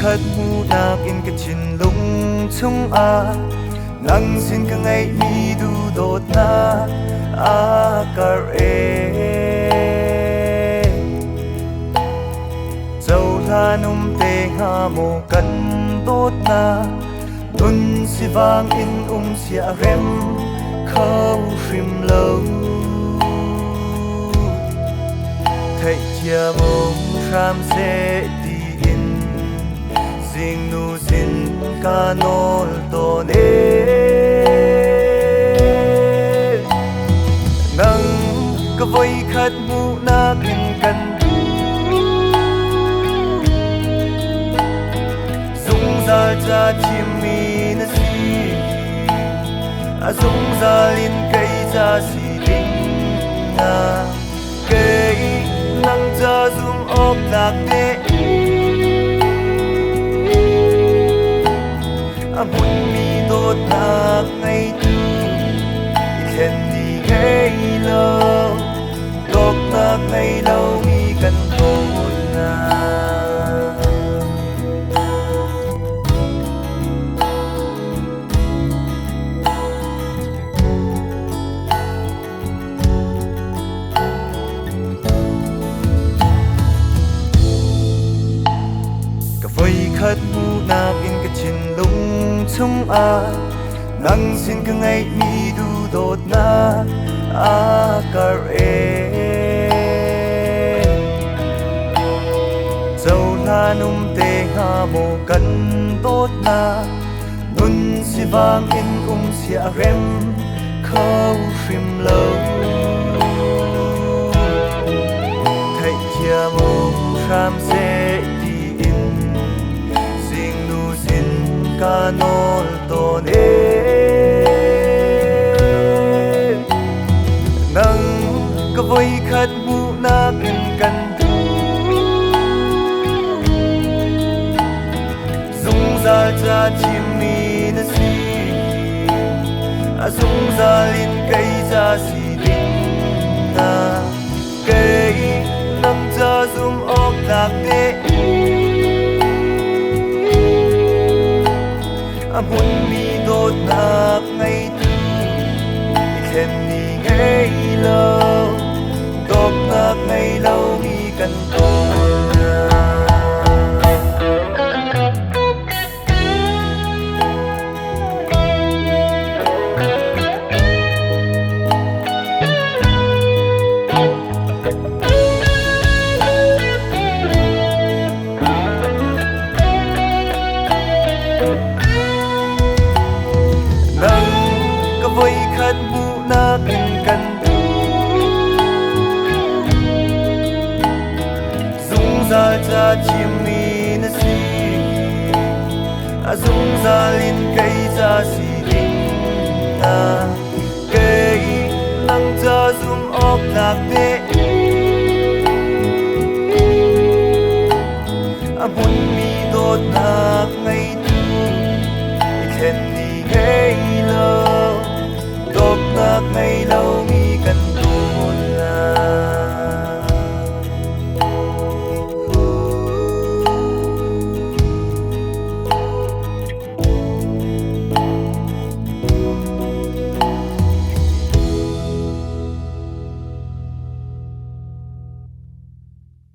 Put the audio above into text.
khát mu na in cái chín lung chung nang xin cái ngày mi du đốt na car dâu la nôm tê ha mô căn đốt na đun si vang in sia rem khâu phim lâu thấy chia mông ram sẽ đi in ding nu sin ca nol to ne nang ka voi khat mu na kin kan zung zal cha chim mi na si a zung zalin kai cha si ding na cây nắng cha zoom ốp lạc nè muốn mi đốt lạc ngày tu khen đi ngày lâu đốt lạc ngày lâu mi cần tốt na khát mu na in cái chín lung chung nang xin cái ngày mi du đốt na car dâu la nôm tê ha mô căn đốt na nun si vang in sia rem khâu phim lâu thấy chia mô ram sẽ ca nol to ne nang ka voi khat mu na kin kan du zung za cha chim mi na si a zung za lin kai cha si ding na kai nam cha zum ok lak ne muốn mi đốt lạc ngày tu khen đi ngày lâu đốt lạc ngày lâu mi cần voi khát mu na kin kan du zung za cha chim mi na si a zung za lin kai cha si ding na kai nang cha zum ok lạc ne